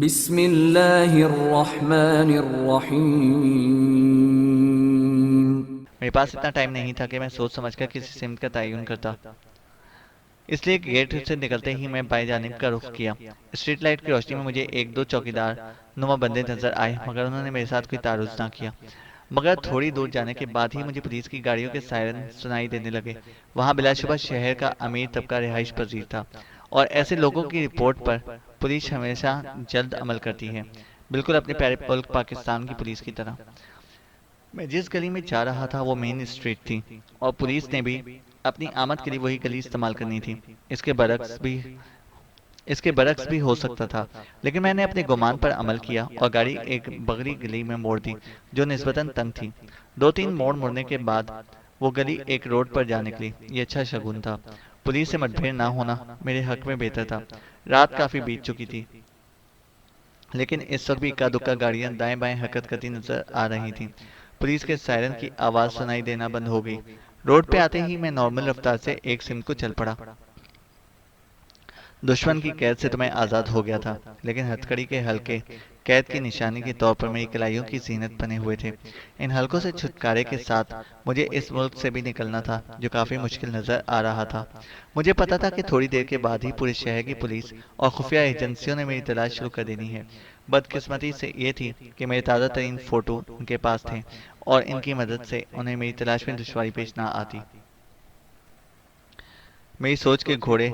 بسم اللہ الرحمن الرحیم۔ میرے پاس اتنا ٹائم نہیں تھا کہ میں سوچ سمجھ کر کسی سمت کا تعین کرتا، اس لیے گیٹ سے نکلتے ہی میں بائیں جانب کا رخ کیا۔ اسٹریٹ لائٹ کی روشنی میں مجھے ایک دو چوکیدار نما بندے نظر آئے، مگر انہوں نے میرے ساتھ کوئی تعارض نہ کیا۔ مگر تھوڑی دور جانے کے بعد ہی مجھے پولیس کی گاڑیوں کے سائرن سنائی دینے لگے۔ وہاں بلا شبہ شہر کا امیر طبقہ رہائش پذیر تھا، اور ایسے لوگوں کی رپورٹ پر پولیس ہمیشہ جلد عمل کرتی ہے، بالکل اپنے پیارے ملک پاکستان کی پولیس کی طرح۔ میں جس گلی میں جا رہا تھا وہ مین اسٹریٹ تھی، اور پولیس نے بھی اپنی آمد کے لیے وہی گلی استعمال کرنی تھی۔ اس کے برعکس بھی اس کے برعکس بھی ہو سکتا تھا، لیکن میں نے اپنے گمان پر عمل کیا اور گاڑی ایک بگڑی گلی میں موڑ دی جو نسبتاً تنگ تھی۔ دو تین موڑ مڑنے کے بعد وہ گلی ایک روڈ پر جا نکلی۔ یہ اچھا شگون تھا۔ پولیس سے مدبھیڑ نہ ہونا میرے حق میں بہتر تھا۔ رات کافی بیت چکی تھی، لیکن اس وقت بھی اکا دکا گاڑیاں دائیں بائیں حرکت کرتی نظر آ رہی تھیں۔ پولیس کے سائرن کی آواز سنائی دینا بند ہو گئی۔ روڈ پہ آتے ہی میں نارمل رفتار سے ایک سمت کو چل پڑا۔ دشمن کی قید سے تو میں آزاد ہو گیا تھا، لیکن ہتھکڑی کے حلقے قید کی نشانی کے طور پر میری کلائیوں کی زینت بنے ہوئے تھے۔ ان حلقوں سے چھٹکارے کے ساتھ مجھے اس ملک سے بھی نکلنا تھا، جو کافی مشکل نظر آ رہا تھا۔ مجھے پتا تھا کہ تھوڑی دیر کے بعد ہی پورے شہر کی پولیس اور خفیہ ایجنسیوں نے میری تلاش شروع کر دینی ہے۔ بدقسمتی سے یہ تھی کہ میرے تازہ ترین فوٹو ان کے پاس تھے، اور ان کی مدد سے انہیں میری تلاش میں دشواری پیش نہ آتی۔ میری سوچ کے گھوڑے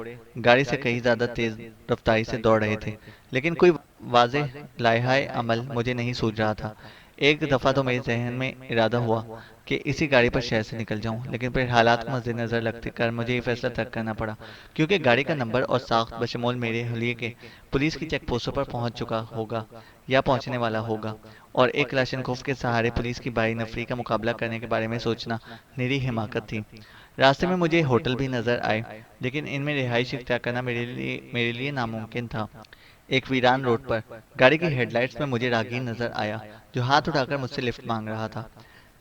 گاڑی سے کہیں زیادہ تیز رفتاری سے دوڑ رہے تھے، لیکن کوئی واضح لائحہ عمل مجھے نہیں سوچ رہا تھا۔ ایک دفعہ تو میرے ذہن میں ارادہ ہوا کہ اسی گاڑی پر شہر سے نکل جاؤں، لیکن پھر حالات کو مد نظر رکھتے کر مجھے یہ فیصلہ ترک کرنا پڑا، کیونکہ گاڑی کا نمبر اور ساخت بشمول میرے حلیے کے پولیس کی چیک پوسٹوں پر پہنچ چکا ہوگا یا پہنچنے والا ہوگا، اور ایک کلاشنکوف کے سہارے پولیس کی بھاری نفری کا مقابلہ کرنے کے بارے میں سوچنا میری حماقت تھی۔ راستے میں مجھے ہوٹل بھی نظر آئے، لیکن ان میں رہائش اختیار کرنا میرے لیے ناممکن تھا۔ ایک ویران روڈ پر گاڑی کی ہیڈ لائٹس میں مجھے راگیر نظر آیا جو ہاتھ اٹھا کر مجھ سے لفٹ مانگ رہا تھا۔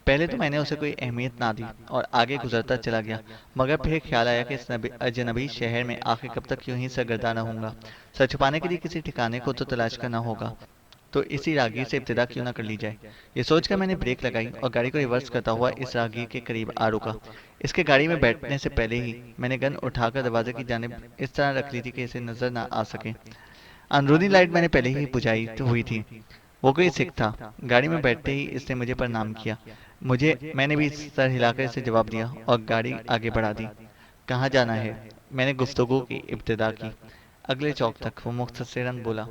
پہلے تو میں نے اسے کوئی اہمیت نہ دی اور آگے گزرتا چلا گیا، مگر پھر خیال آیا کہ اس اجنبی شہر میں آخر کب تک یوں ہی سرگرداں رہوں گا۔ سر چھپانے کے لیے کسی ٹھکانے کو تو تلاش کرنا ہوگا، تو اسی راگیر سے ابتدا کیوں نہ کر لی جائے۔ یہ سوچ کر میں نے بریک لگائی اور گاڑی کو ریورس کرتا ہوا اس راگیر کے قریب آ رکا۔ اس کے گاڑی میں بیٹھنے سے پہلے ہی میں نے گن اٹھا کر دروازے کی جانب اس طرح رکھ لی تھی کہ اسے نظر نہ آ سکے۔ اندرونی لائٹ میں نے پہلے ہی بجھائی ہوئی تھی۔ وہ کوئی سکھ تھا۔ گاڑی میں بیٹھتے ہی اس نے مجھے پرنام کیا۔ میں نے بھی سر ہلا کر اسے جواب دیا اور گاڑی آگے بڑھا دی۔ کہاں جانا ہے؟ میں نے گفتگو کی ابتدا کی۔ اگلے چوک تک، وہ مختصراً بولا۔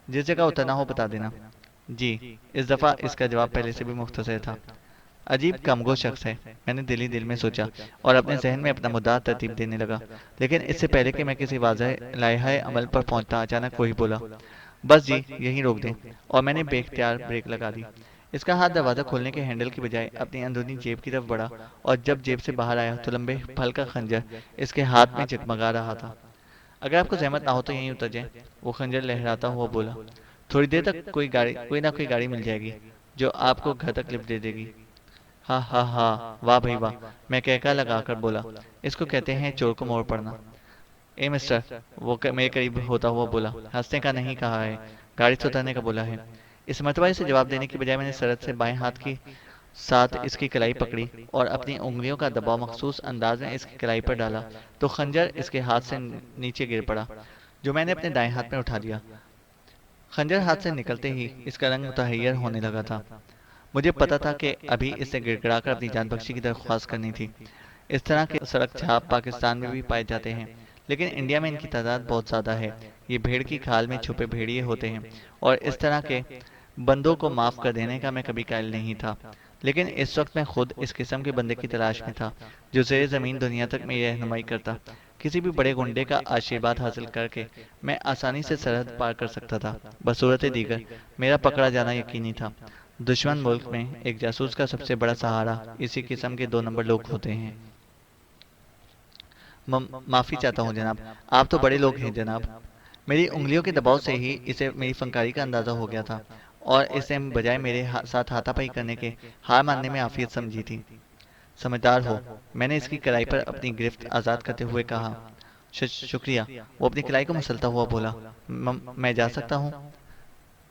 جس جگہ اترنا ہو بتا دینا۔ جی۔ اس دفعہ اس کا جواب پہلے سے بھی مختصر تھا۔ عجیب کمگو شخص ہے، میں نے دل میں سوچا اور اپنے ذہن میں اپنا مدعا ترتیب دینے لگا، لیکن اس سے پہلے کہ میں کسی واضح لائحہ عمل پر پہنچتا اچانک وہی بولا، بس جی یہیں روک دیں، اور میں نے بے اختیار بریک لگا دی۔ اس کا ہاتھ دروازہ کھولنے کے ہینڈل کی بجائے اپنی اندرونی جیب کی طرف بڑھا، اور جب جیب سے باہر آیا تو لمبے پھل کا خنجر اس کے ہاتھ میں جگمگا رہا تھا۔ اگر آپ کو زحمت نہ ہو تو یہیں اتر جائیں، وہ خنجر لہراتا ہوا بولا۔ تھوڑی دیر تک کوئی نہ کوئی گاڑی مل جائے گی جو آپ کو گھر تک لفٹ دے دے گی۔ ہاں ہاں ہاں، واہ بھائی واہ، میں کہکا لگا کر بولا۔ اس کو کہتے ہیں چور کو موڑ پڑنا۔ اے مسٹر، وہ میرے قریب ہوتا ہوا بولا، ہنسنے کا نہیں کہا ہے، گاڑی سے اترنے کا بولا ہے۔ اس مرتبہ اسے جواب دینے کی بجائے میں نے سرد سے بائیں ہاتھ کی ساتھ اس کی کلائی پکڑی اور اپنی انگلیوں کا دباؤ مخصوص انداز میں اس کی کلائی پر ڈالا تو خنجر اس کے ہاتھ سے نیچے گر پڑا، جو میں نے اپنے دائیں ہاتھ میں اٹھا لیا۔ خنجر ہاتھ سے نکلتے ہی اس کا رنگ متحیر ہونے لگا تھا۔ مجھے پتا تھا کہ ابھی اسے گڑ گڑا کر اپنی جان بخشی کی درخواست کرنی تھی۔ اس طرح کے سڑک چھاپ پاکستان میں بھی پائے جاتے ہیں، لیکن انڈیا میں ان کی تعداد بہت زیادہ ہے۔ یہ بھیڑ کی کھال میں چھپے بھیڑیے ہوتے ہیں، اور اس طرح کے بندوں کو معاف کر دینے کا میں کبھی قائل نہیں تھا، لیکن اس وقت میں خود اس قسم کے بندے کی تلاش میں تھا جو زیر زمین دنیا تک میری رہنمائی کرتا۔ کسی بھی بڑے گنڈے کا آشیرواد حاصل کر کے میں آسانی سے سرحد پار کر سکتا تھا، بصورت دیگر میرا پکڑا جانا یقینی تھا۔ دشمن ملک میں ایک جاسوس کا سب سے بڑا سہارا اسی قسم کے 2 نمبر لوگ ہوتے ہیں۔ معافی چاہتا ہوں جناب، آپ تو بڑے لوگ ہیں جناب۔ میری انگلیوں کے دباؤ سے ہی اسے میری فنکاری کا اندازہ ہو گیا تھا، اور اسے بجائے میرے ساتھ ہاتھا پائی کرنے کے ہار ماننے میں عافیت سمجھی تھی۔ سمجھدار ہو، میں نے اس کی کلائی پر اپنی گرفت آزاد کرتے ہوئے کہا۔ شکریہ، وہ اپنی کلائی کو مسلتا ہوا بولا۔ میں جا سکتا ہوں؟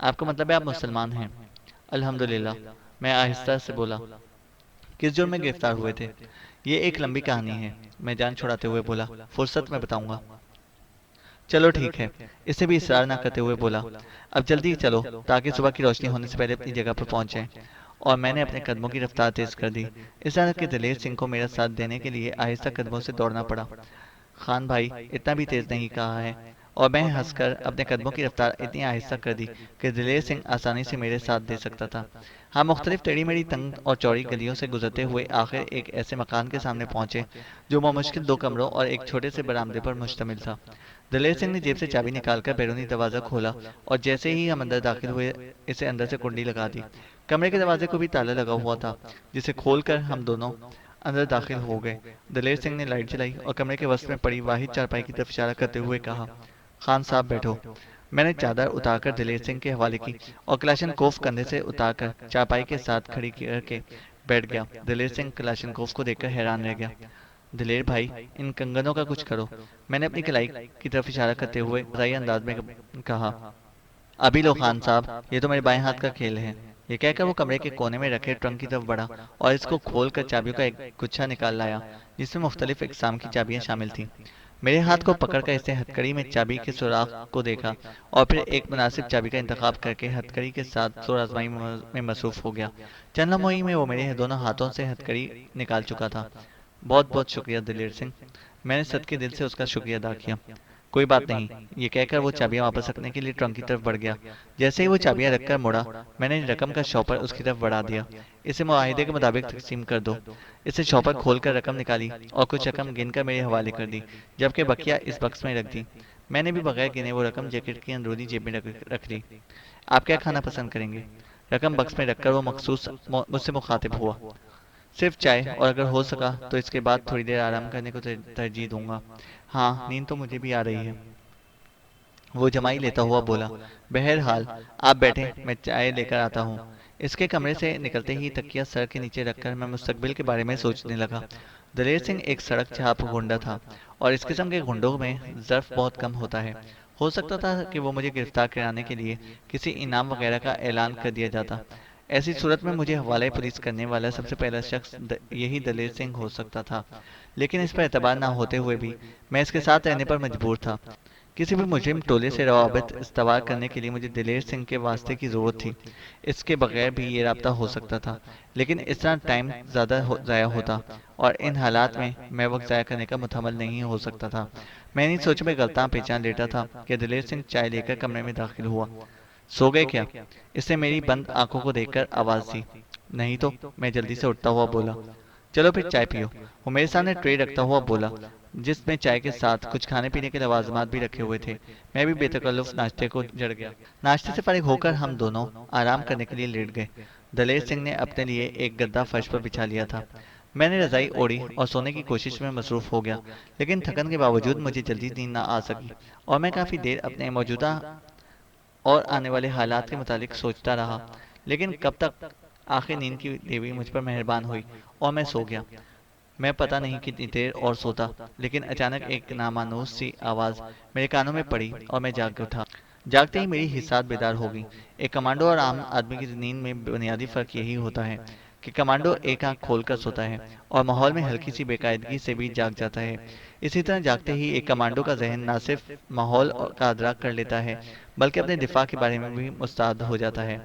آپ کا مطلب ہے آپ مسلمان ہیں؟ الحمدللہ، میں آہستہ سے بولا۔ کس جرم میں گرفتار ہوئے تھے؟ یہ ایک لمبی کہانی ہے، میں جان چھڑاتے ہوئے بولا، فرصت میں بتاؤں گا۔ چلو ٹھیک ہے، اسے بھی اصرار نہ کرتے ہوئے بولا، اب جلدی چلو تاکہ صبح کی روشنی ہونے سے پہلے اپنی جگہ پر پہنچ جائیں۔ اور میں نے اپنے قدموں کی رفتار تیز کر دی، اس طرح کہ دلیر سنگھ کو میرا ساتھ دینے کے لیے آہستہ قدموں سے دوڑنا پڑا۔ خان بھائی، اتنا بھی تیز نہیں کہا ہے۔ اور میں ہنس کر اپنے قدموں کی رفتار اتنی آہستہ کر دی کہ دلیر سنگھ آسانی سے میرے ساتھ دے سکتا تھا۔ ہم مختلف ٹیڑھی میڑھی تنگ اور چوڑی گلیوں سے گزرتے ہوئے آخر ایک ایسے مکان کے سامنے پہنچے جو بمشکل 2 کمروں اور ایک چھوٹے سے برآمدے پر مشتمل تھا۔ دلیر سنگھ نے جیب سے چابی نکال کر بیرونی دروازہ کھولا اور جیسے ہی ہم اندر داخل ہوئے اسے اندر سے کنڈی لگا دی۔ کمرے کے دروازے کو بھی تالا لگا ہوا تھا جسے کھول کر ہم دونوں اندر داخل ہو گئے۔ دلیر سنگھ نے لائٹ جلائی اور کمرے کے وسط میں پڑی واحد چارپائی کی طرف اشارہ کرتے ہوئے کہا، خان صاحب بیٹھو۔ میں نے چادر اتار کر دلیر سنگھ کے حوالے کی اور کلاشن کوف کندھے سے اتار کر چارپائی کے ساتھ کھڑی کر کے بیٹھ گیا۔ دلیر سنگھ کلاشن کوف کو دیکھ کر حیران رہ گیا۔ دلیر بھائی، ان کنگنوں کا کچھ کرو، میں نے اپنی کلائی کی طرف اشارہ کرتے ہوئے مزاحیہ انداز میں کہا۔ ابھی لو خان صاحب، یہ تو میرے بائیں ہاتھ کا کھیل ہے۔ یہ کہہ کر وہ کمرے کے کونے میں رکھے ٹرنک کی طرف بڑھا اور اس کو کھول کر چابیوں کا ایک گچھا نکال لایا جس میں مختلف اقسام کی چابیاں شامل تھیں۔ میرے ہاتھ کو پکڑ کر اس نے ہتھکڑی میں چابی کے سوراخ کو دیکھا اور پھر ایک مناسب چابی کا انتخاب کر کے ہتھکڑی کے ساتھ زور آزمائی میں مصروف ہو گیا۔ چند لمحوں میں وہ میرے دونوں ہاتھوں سے ہتھکڑی نکال چکا تھا۔ بہت بہت شکریہ دلیر سنگھ، میں نے صدقے دل سے اس کا شکریہ ادا کیا۔ کوئی بات نہیں، یہ کہہ کر وہ چابیاں واپس رکھنے کے لیے ٹرنک کی طرف بڑھ گیا۔ جیسے ہی وہ چابیاں رکھ کر مڑا، میں نے رقم کا شاپر اس کی طرف بڑھا دیا۔ اسے معاہدے کے مطابق تقسیم کر دو۔ اسے شاپر کھول کر رقم نکالی اور کچھ رقم گن کر میرے حوالے کر دی، جبکہ بقیہ اس بکس میں رکھ دی۔ میں نے بھی بغیر گنے وہ رقم جیکٹ کی اندرونی جیب میں رکھ لی۔ آپ کیا کھانا پسند کریں گے؟ رقم بکس میں رکھ کر وہ مخصوص مجھ سے مخاطب ہوا۔ صرف چائے، اور اگر ہو سکا تو اس کے بعد تھوڑی دیر آرام کرنے کو ترجیح دوں گا۔ ہاں، نیند تو مجھے بھی آ رہی ہے، وہ جمائی لیتا ہوا بولا۔ بہرحال آپ بیٹھیں، میں چائے لے کر آتا ہوں۔ اس کے کمرے سے نکلتے ہی تکیہ سر کے نیچے رکھ کر میں مستقبل کے بارے میں سوچنے لگا۔ دلیر سنگھ ایک سڑک چھاپ گنڈا تھا اور اس قسم کے گنڈوں میں ظرف بہت کم ہوتا ہے۔ ہو سکتا تھا کہ وہ مجھے گرفتار کرانے کے لیے کسی انعام وغیرہ کا اعلان کر دیا جاتا۔ ایسی صورت میں مجھے حوالے پولیس کرنے والا سب سے پہلا شخص یہی دلیر سنگھ ہو سکتا تھا، لیکن اس پر اعتبار نہ ہوتے ہوئے بھی میں اس کے ساتھ رہنے پر مجبور تھا۔ کسی بھی مجرم ٹولے سے روابط استوار کرنے کے لیے مجھے دلیر سنگھ کے واسطے کی ضرورت تھی۔ اس کے بغیر بھی یہ رابطہ ہو سکتا تھا، لیکن اس طرح ٹائم زیادہ ضائع ہوتا اور ان حالات میں میں وقت ضائع کرنے کا متحمل نہیں ہو سکتا تھا۔ میں نہیں سوچ میں غلطاں پہچان لیتا تھا کہ دلیر سنگھ چائے لے کر کمرے میں داخل ہوا۔ سو گئے کیا؟ اس نے میری بند آنکھوں کو دیکھ کر آواز دی۔ نہیں تو، میں جلدی سے اٹھتا ہوا بولا۔ چلو پھر چائے پیو، وہ میرے سامنے ٹرے رکھتا ہوا بولا جس میں چائے کے ساتھ کچھ کھانے پینے کے لوازمات بھی رکھے ہوئے تھے۔ میں بھی بے تکلف ناشتے کو جڑ گیا۔ ناشتے سے فارغ ہو کر ہم دونوں آرام کرنے کے لیے لیٹ گئے۔ دلیر سنگھ نے اپنے لیے ایک گدا فرش پر بچھا لیا تھا۔ میں نے رضائی اوڑھی اور سونے کی کوشش میں مصروف ہو گیا، لیکن تھکن کے باوجود مجھے جلدی نیند نہ آ سکی اور میں کافی دیر اپنے موجودہ اور آنے والے حالات کے متعلق سوچتا رہا۔ لیکن کب تک؟ آخر نیند کی دیوی مجھ پر مہربان ہوئی اور میں سو گیا۔ میں پتہ نہیں کتنی دیر اور سوتا، لیکن اچانک ایک نامانوس سی آواز میرے کانوں میں پڑی اور میں جاگ اٹھا۔ جاگتے ہی میری حسات بیدار ہو گئی۔ ایک کمانڈو اور عام آدمی کی نیند میں بنیادی فرق یہی ہوتا ہے کہ کمانڈو ایک آنکھ کھول کر سوتا ہے اور ماحول میں ہلکی سی بے قاعدگی سے بھی جاگ جاتا ہے۔ اسی طرح جاگتے ہی ایک کمانڈو کا ذہن نہ صرف ماحول کا ادراک کر لیتا ہے بلکہ اپنے دفاع کے بارے میں بھی مستعد ہو جاتا ہے۔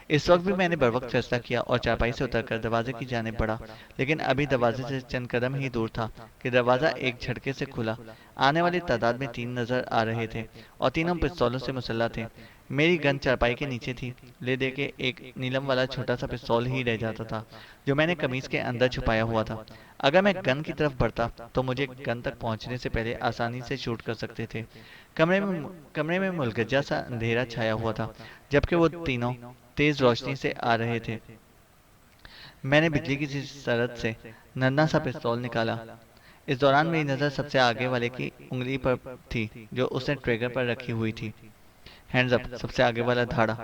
اس وقت بھی میں نے بروقت فیصلہ کیا اور چارپائی سے اتر کر دروازے کی جانب بڑھا، لیکن ابھی دروازے سے چند قدم ہی دور تھا کہ دروازہ ایک جھٹکے سے کھلا۔ آنے والی تعداد میں 3 نظر آ رہے تھے اور تینوں پستولوں سے مسلح تھے۔ میری گن چارپائی کے نیچے تھی، لے دے کے ایک نیلم والا چھوٹا سا پستول ہی رہ جاتا تھا جو میں نے قمیض کے اندر چھپایا ہوا تھا۔ اگر میں گن کی طرف بڑھتا تو مجھے گن تک پہنچنے سے پہلے آسانی سے شوٹ کر سکتے تھے۔ کمرے میں ملگجا سا اندھیرا چھایا ہوا تھا جبکہ وہ تینوں تیز روشنی سے آ رہے تھے۔ میں نے بجلی کی سرد سے ننھا سا پستول نکالا۔ اس دوران میری نظر سب سے آگے والے کی انگلی پر تھی جو اس نے ٹریگر پر رکھی ہوئی تھی۔ ہینڈز اپ، سب سے آگے والا دھاڑا۔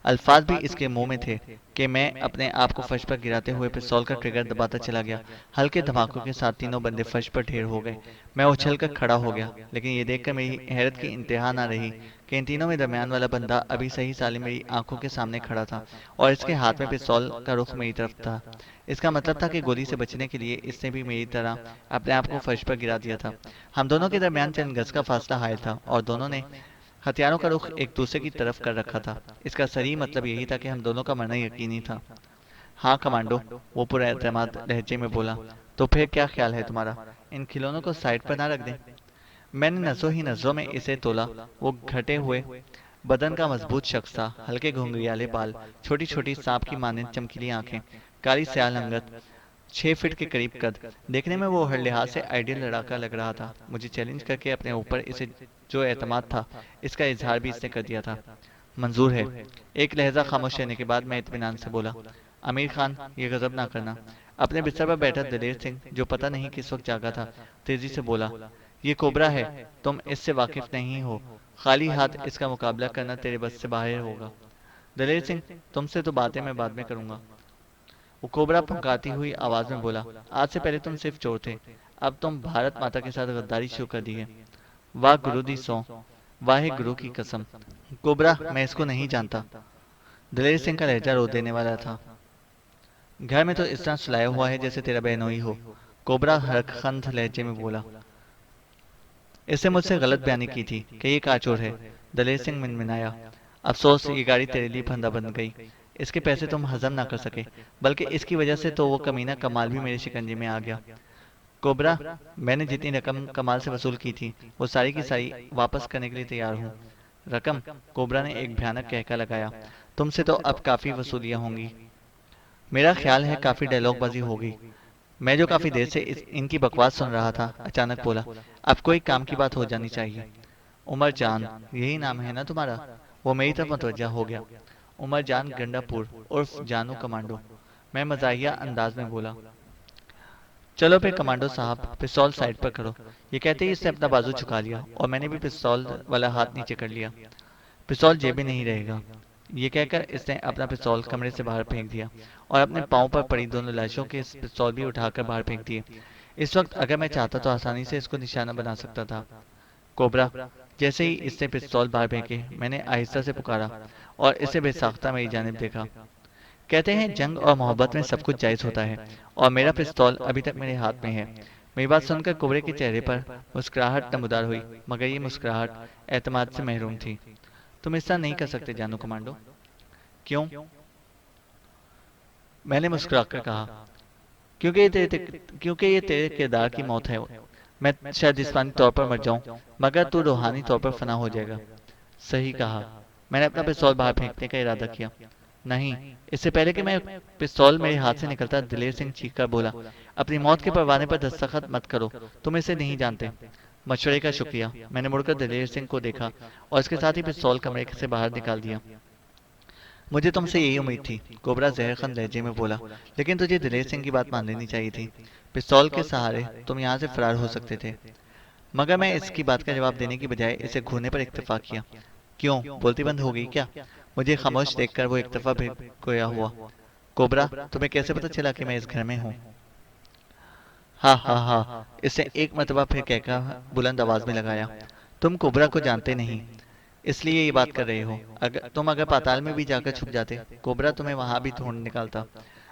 الفاظ بھی اس کے منہ میں تھے کہ میں اپنے آپ کو فرش پر گراتے ہوئے پستول کا ٹریگر دباتا چلا گیا۔ ہلکے دھماکوں کے ساتھ تینوں بندے فرش پر ڈھیر ہو گئے۔ میں اچھل کر کھڑا ہو گیا، لیکن یہ دیکھ کر میری حیرت کی انتہا نہ رہی کہ ان تینوں میں درمیان والا بندہ ابھی صحیح سالم میری آنکھوں کے سامنے کھڑا تھا اور اس کے ہاتھ میں پستول کا رخ میری طرف تھا۔ اس کا مطلب تھا کہ گولی سے بچنے کے لیے اس نے بھی میری طرح اپنے آپ کو فرش پر گرا دیا تھا۔ ہم دونوں کے درمیان چند گز کا فاصلہ حائل تھا اور دونوں نے ہتھیاروں کا رخ ایک دوسرے کی طرف کر رکھا تھا۔ اس کا صریح مطلب یہی تھا کہ ہم دونوں کا مرنا یقینی تھا۔ ہاں کمانڈو، وہ پر اعتماد لہجے میں بولا۔ تو پھر کیا خیال ہے تمہارا؟ ان کھلونوں کو سائڈ پر نہ رکھ دیں؟ میں نے نظروں ہی نظروں میں اسے تولا۔ وہ گھٹے ہوئے بدن کا مضبوط شخص تھا، ہلکے گھنگریالے بال، چھوٹی چھوٹی سانپ کی مانند چمکیلی آنکھیں، کالی سیاہ لنگت، 6 فٹ کے قریب قد۔ دیکھنے میں وہ ہر لحاظ سے آئیڈیل لڑاکا لگ رہا تھا۔ مجھے چیلنج کر کے اپنے اوپر اسے جو اعتماد تھا اس کا اظہار بھی اس نے کر دیا تھا۔ منظور ہے؟ ایک لہجہ خاموش رہنے کے بعد میں اطمینان سے بولا۔ امیر خان، یہ غضب نہ کرنا۔ اپنے بستر پر بیٹھا دلیر سنگھ، جو پتہ نہیں کس وقت جاگا تھا، تیزی سے بولا۔ یہ کوبرا ہے، تم اس سے واقف نہیں ہو۔ خالی ہاتھ اس کا مقابلہ کرنا تیرے بس سے باہر ہوگا۔ دلیر سنگھ، تم سے تو باتیں میں بعد میں کروں گا، وہ کوبرا پھنکاتی ہوئی آواز میں بولا۔ آج سے پہلے تم صرف چور تھے، اب تم بھارت ماتا کے ساتھ غداری شروع کر دی ہے۔ واہ گرو دی سو، واہ گرو کی قسم۔ کوبرا، میں اس کو نہیں جانتا۔ دلیر سنگھ کا لہجہ رو دینے والا تھا۔ گھر میں تو اس طرح سلایا ہوا ہے جیسے تیرا بہنوئی ہو، کوبرا حرکخند لہجے میں بولا۔ اس سے مجھ سے غلط بیانی کی تھی کہ یہ کاچور ہے، دلیر سنگھ منمنایا۔ افسوس، یہ گاڑی تیرے لیے پھندا بن گئی۔ اس کے پیسے تم ہضم نہ کر سکے، بلکہ اس کی وجہ سے تو وہ کمینہ کمال بھی میرے شکنجے میں آ گیا۔ کوبرا، میں نے جتنی رقم کمال سے وصول کی تھی وہ ساری کی ساری واپس کرنے کے لیے تیار ہوں۔ رقم؟ کوبرا نے ایک بھیانک کہکا لگایا۔ تم سے تو اب کافی وصولیاں ہوں گی۔ میرا خیال ہے کافی ڈائلاگ بازی ہوگی۔ میں جو کافی دیر سے ان کی بکواس سن رہا تھا، اچانک بولا۔ اب کوئی کام کی بات ہو جانی چاہیے۔ عمر جان، یہی نام ہے نا تمہارا؟ وہ میری طرف متوجہ ہو گیا۔ عمر جان گنڈا پور عرف جانو کمانڈو، میں مزاحیہ انداز میں بولا۔ چلو پھر کمانڈو صاحب، پستول سائڈ پر کرو۔ یہ کہتے ہی اس نے اپنا بازو جھکا لیا اور میں نے بھی پستول والا ہاتھ نیچے کر لیا۔ پستول جیب میں نہیں رہے گا، یہ کہہ کر اس نے اپنا پستول کمرے سے باہر پھینک دیا اور اپنے پاؤں پر پڑی دونوں لاشوں کے پستول بھی اٹھا کر باہر پھینک دیے۔ اس وقت اگر میں چاہتا تو آسانی سے اس کو نشانہ بنا سکتا تھا۔ کوبرا، جیسے ہی اس نے پستول باہر پھینکے، میں نے آہستہ سے پکارا اور اسے بے ساختہ میری جانب دیکھا۔ کہتے ہیں جنگ اور محبت میں سب کچھ جائز ہوتا ہے، اور میرا پستول ابھی تک میرے ہاتھ میں ہے۔ میری بات سن کر کوبرے کے چہرے پر مسکراہٹ نمودار ہوئی، مگر یہ مسکراہٹ اعتماد سے محروم تھی۔ تم اس طرح نہیں کر سکتے جانو کمانڈو۔ کیوں؟ میں نے مسکرا کر کہا۔ کیونکہ یہ تیرے کردار کی موت ہے۔ میں شاید جسمانی طور پر مر جاؤں، مگر تو روحانی طور پر فنا ہو جائے گا۔ صحیح کہا۔ میں نے اپنا پستول باہر پھینکنے کا ارادہ کیا۔ نہیں، اس سے پہلے کہ میں پستول میرے ہاتھ سے نکلتا، دلیر سنگھ چیخ کر بولا۔ اپنی موت کے پروانے پر دستخط مت کرو، تم اسے نہیں جانتے۔ مشورے کا شکریہ۔ میں نے مڑ کر دلیر سنگھ کو دیکھا اور اس کے ساتھ ہی پستول کمرے سے باہر نکال دیا۔ مجھے تم سے یہی امید تھی، کوبرا زہرخند لہجے میں بولا، لیکن تجھے دلیر سنگھ کی بات مان لینی چاہیے تھی۔ پستول کے سہارے تم یہاں سے فرار ہو سکتے تھے۔ مگر میں اس کی بات کا جواب دینے کی بجائے اسے گھورنے پر اکتفا کیا۔ کیوں، بولتی بند ہو گئی کیا؟ مجھے خاموش دیکھ کر وہ اکتفا بھی گویا ہوا۔ کوبرا، تمہیں کیسے پتا چلا کہ میں اس گھر میں ہوں؟ ہاں ہاں ہاں، اس نے ایک مرتبہ پھر کہہ کر بلند آواز میں لگایا۔ تم کوبرا کو جانتے نہیں، اس لیے یہ بات کر رہے ہو۔ تم اگر پاتال میں بھی جا کر چھپ جاتے، کوبرا تمہیں وہاں بھی ڈھونڈ نکالتا۔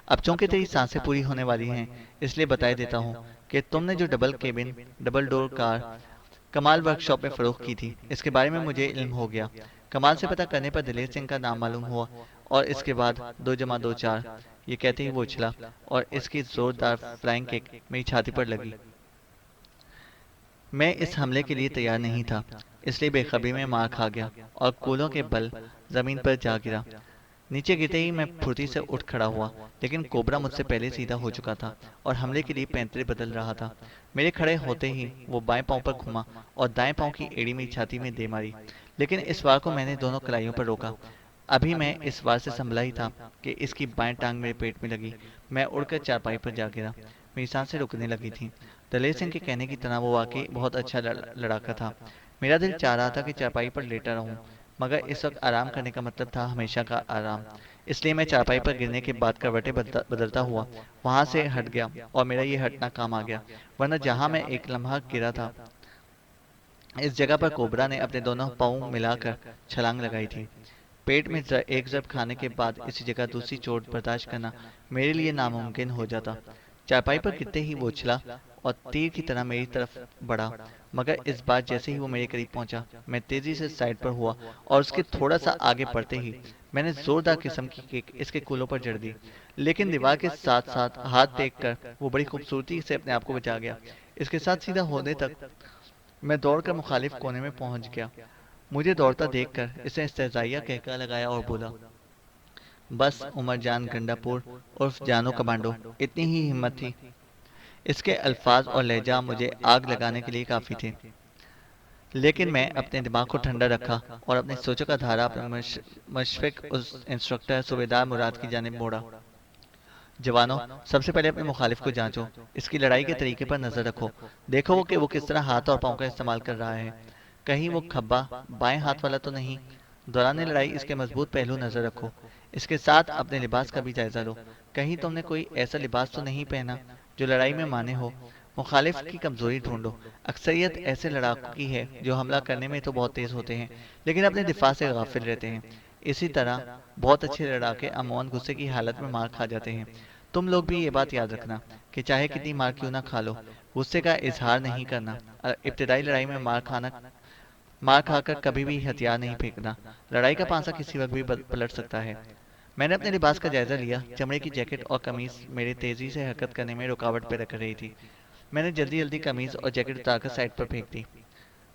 اب چونکہ تیری سانسیں پوری ہونے والی ہیں، اس لیے بتائی دیتا ہوں کہ تم نے جو ڈبل کیبن ڈبل ڈور کار کمال ورک شاپ میں فروخت کی تھی، اس کے بارے میں مجھے علم ہو گیا۔ کمال سے پتہ کرنے پر دلیر سنگھ کا نام معلوم ہوا، اور اس کے بعد 2 جمع 2 4۔ یہ کہتے ہی وہ اچھلا اور اس کی زوردار فلائنگ کک میری چھاتی پر لگی۔ میں اس حملے کے لیے تیار نہیں تھا، اس لیے بے خبری میں مار کھا گیا اور کولوں کے بل زمین پر جا گرا۔ نیچے گرتے ہی میں پھرتی سے اٹھ کھڑا ہوا، لیکن کوبرا مجھ سے پہلے سیدھا ہو چکا تھا اور حملے کے لیے پینترے بدل رہا تھا۔ میرے کھڑے ہوتے ہی وہ بائیں پاؤں پر گھما اور دائیں پاؤں کی ایڑی میری چھاتی میں دے ماری، لیکن اس وار کو میں نے دونوں کلائیوں پر روکا۔ ابھی میں اس وار سے سنبھلا ہی تھا کہ اس کی بائیں ٹانگ میرے پیٹ میں لگی۔ میں اڑ کر چارپائی پر جا گرا، میری سانسیں رکنے لگی تھیں۔ دلیر سنگھ کے کہنے کی طرح وہ واقعی بہت اچھا لڑاکا تھا۔ میرا دل چاہ رہا تھا کہ چارپائی پر لیٹا رہوں، مگر اس وقت آرام کرنے کا مطلب تھا ہمیشہ کا آرام۔ اس لیے میں چارپائی پر گرنے کے بعد کروٹیں بدلتا ہوا وہاں سے ہٹ گیا، اور میرا یہ ہٹنا کام آ گیا، ورنہ جہاں میں ایک لمحہ گرا تھا اس جگہ پر کوبرا نے اپنے دونوں پاؤں ملا کر چھلانگ لگائی تھی۔ پیٹ میں ایک ضرب کھانے کے بعد اسی جگہ دوسری چوٹ برداشت کرنا میرے لیے ناممکن ہو جاتا۔ چارپائی پر گرتے ہی وہ اچھلا اور تیر کی طرح میری طرف بڑھا، مگر اس بار جیسے ہی وہ میرے قریب پہنچا میں تیزی سے سائڈ پر ہوا، اور اس کے تھوڑا سا آگے بڑھتے ہی میں نے زوردار قسم کی کک اس کے کولوں پر جڑ دی، لیکن دیوار کے ساتھ ساتھ ہاتھ دیکھ کر وہ بڑی خوبصورتی سے اپنے آپ کو بچا گیا۔ اس کے ساتھ سیدھا ہونے تک میں دوڑ کر مخالف کونے میں پہنچ گیا۔ مجھے دوڑتا دیکھ کر اس نے استہزائیہ کہکا لگایا اور بولا، بس عمر جان گنڈا پور عرف جانو کمانڈو، اتنی ہی ہمت تھی؟ اس کے الفاظ اور لہجہ مجھے آگ لگانے کے لیے کافی تھے، لیکن میں اپنے دماغ کو ٹھنڈا رکھا اور اپنی سوچوں کا دھارا اپنے مشفق اس انسٹرکٹر صوبیدار مراد کی جانب موڑا۔ جوانوں، سب سے پہلے اپنے مخالف کو جانچو، اس کی لڑائی کے طریقے پر نظر رکھو، دیکھو کہ وہ کس طرح ہاتھ اور پاؤں کا استعمال کر رہا ہے، کہیں وہ کھبا بائیں ہاتھ والا تو نہیں۔ دوران لڑائی اس کے مضبوط پہلو نظر رکھو، اس کے ساتھ اپنے لباس کا بھی جائزہ لو، کہیں تم نے کوئی ایسا لباس تو نہیں پہنا جو لڑائی میں مانے ہو۔ مخالف کی کمزوری ڈھونڈو، اکثریت ایسے لڑاکوں کی ہے جو حملہ کرنے میں تو بہت تیز ہوتے ہیں لیکن اپنے دفاع سے غافل رہتے ہیں۔ اسی طرح بہت اچھے لڑاکے عموماً غصے کی حالت میں مار کھا جاتے ہیں۔ تم لوگ بھی یہ بات یاد رکھنا کہ چاہے کتنی مار کیوں نہ کھا لو، غصے کا اظہار نہیں کرنا۔ ابتدائی لڑائی میں مار کھا کر کبھی بھی ہتھیار نہیں پھینکنا، لڑائی کا پانسا کسی وقت بھی پلٹ سکتا ہے۔ میں نے اپنے لباس کا جائزہ لیا، چمڑے کی جیکٹ اور قمیص میرے تیزی سے حرکت کرنے میں رکاوٹ پیدا کر رہی تھی۔ میں نے جلدی جلدی قمیص اور جیکٹ اتار کر سائڈ پر پھینک دی۔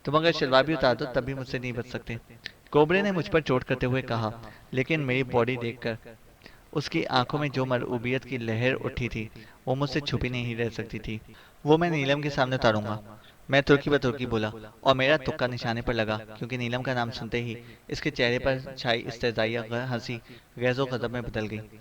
تم اگر شلوار بھی اتار دو تب بھی مجھ سے نہیں بچ سکتے، کوبرے نے مجھ پر چوٹ کرتے ہوئے کہا، لیکن میری باڈی دیکھ کر اس کی آنکھوں میں جو مرعوبیت کی لہر اٹھی تھی وہ مجھ سے چھپی نہیں رہ سکتی تھی۔ وہ میں نیلم کے سامنے اتاروں گا، میں ترکی بترکی بولا، اور میرا تکا نشانے پر لگا کیونکہ نیلم کا نام سنتے ہی اس کے چہرے پر چھائی استہزائیہ ہنسی غیظ و غضب میں بدل گئی۔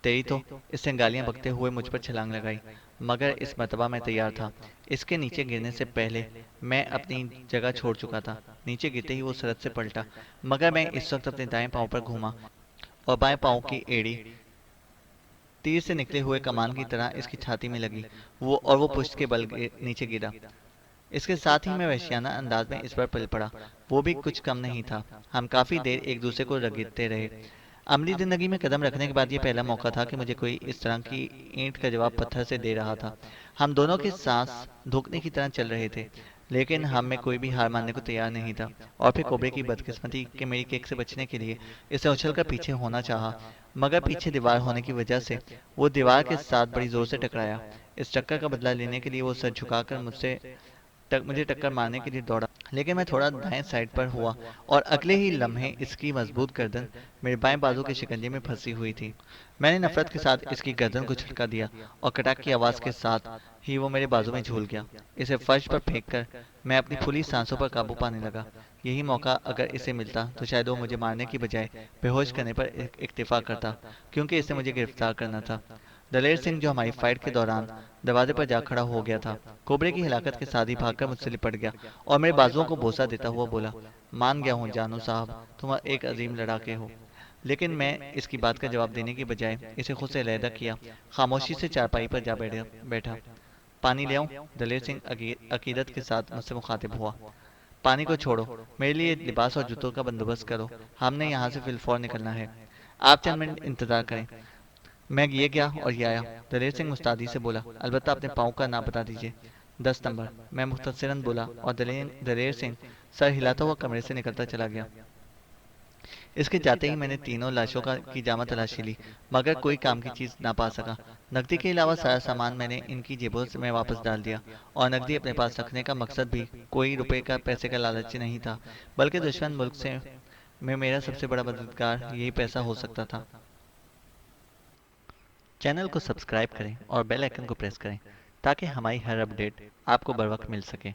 تیری تو، اس نے گالیاں بکتے ہوئے مجھ پر چھلانگ لگائی، مگر اس مرتبہ میں تیار تھا۔ اس کے نیچے گرنے سے پہلے میں اپنی جگہ چھوڑ چکا تھا، نیچے گرتے ہی وہ سرد سے پلٹا، مگر میں اس وقت اپنے دائیں پاؤں پر گھوما اور بائیں پاؤں کی ایڑی تیر سے نکلے ہوئے کمان کی طرح اس کی چھاتی میں لگی، وہ پشت کے بل نیچے گرا۔ اس کے ساتھ ہی میں وحشیانہ انداز میں اس پر پل پڑا، وہ بھی کچھ کم نہیں تھا۔ ہم کافی دیر ایک دوسرے کو رگڑتے رہے۔ عملی زندگی میں قدم رکھنے کے بعد یہ پہلا موقع تھا کہ مجھے کوئی اس طرح کی اینٹ کا جواب پتھر سے دے رہا تھا۔ ہم دونوں کے سانس دھوکنے کی طرح چل رہے تھے، لیکن ہم میں کوئی بھی ہار ماننے کو تیار نہیں تھا۔ اور پھر کوبرے کی بدقسمتی کہ میری کیک سے بچنے کے لیے اسے اچھل کر پیچھے ہونا چاہا، مگر پیچھے دیوار ہونے کی وجہ سے وہ دیوار کے ساتھ بڑی زور سے ٹکرایا۔ اس ٹکر کا بدلہ لینے کے لیے وہ سر جھکا کر مجھے ٹکر مارنے کے لیے دوڑا، لیکن میں تھوڑا دائیں سائڈ پر ہوا اور اگلے ہی لمحے اس کی مضبوط گردن میرے بائیں بازو کے شکنجے میں پھنسی ہوئی تھی۔ میں نے نفرت کے ساتھ اس کی گردن کو جھٹکا دیا اور کٹاک کی آواز کے ساتھ ہی وہ میرے بازو میں جھول گیا۔ اسے فرش پر پھینک کر میں اپنی پھولی سانسوں پر قابو پانے لگا۔ یہی موقع اگر اسے ملتا تو شاید وہ مجھے مارنے کی بجائے بے ہوش کرنے پر اکتفا کرتا، کیونکہ اسے مجھے گرفتار کرنا تھا۔ دلیر سنگھ جو ہماری فائٹ کے دوران دروازے پر جا کھڑا ہو گیا تھا، کوبرے کی ہلاکت کے ساتھ ہی بھاگ کر مجھ سے لپٹ گیا اور میرے بازوؤں کو بوسہ دیتا ہوا بولا، مان گیا ہوں جانو صاحب، تم ایک عظیم لڑاکے ہو۔ لیکن میں اس کی بات کا جواب دینے کی بجائے اسے خود سے علیحدہ کیا، خاموشی سے چارپائی پر جا بیٹھا۔ پانی لے آؤں؟ دلیر سنگھ عقیدت کے ساتھ مجھ سے مخاطب ہوا۔ پانی کو چھوڑو، میرے لیے لباس اور جوتوں کا بندوبست کرو، ہم نے یہاں سے فی الفور نکلنا ہے۔ آپ چند منٹ انتظار کریں، میں یہ گیا اور یہ آیا، دلیر سنگھ مستعدی سے بولا، البتہ اپنے پاؤں کا نام بتا دیجیے۔ 10 نمبر، میں مختصراً بولا، اور دلیر سنگھ سر ہلاتا ہوا کمرے سے نکلتا چلا گیا۔ اس کے جاتے ہی میں نے تینوں لاشوں کی جامع تلاشی لی، مگر کوئی کام کی چیز نہ پا سکا۔ نقدی کے علاوہ سارا سامان میں نے ان کی جیبوں میں واپس ڈال دیا، اور نقدی اپنے پاس رکھنے کا مقصد بھی کوئی روپے کا پیسے کا لالچ نہیں تھا، بلکہ دشمن ملک میں میرا سب سے بڑا مددگار یہی پیسہ ہو سکتا تھا۔ چینل کو سبسکرائب کریں اور بیل آئیکن کو پریس کریں تاکہ ہماری ہر اپڈیٹ آپ کو بر وقت مل سکے۔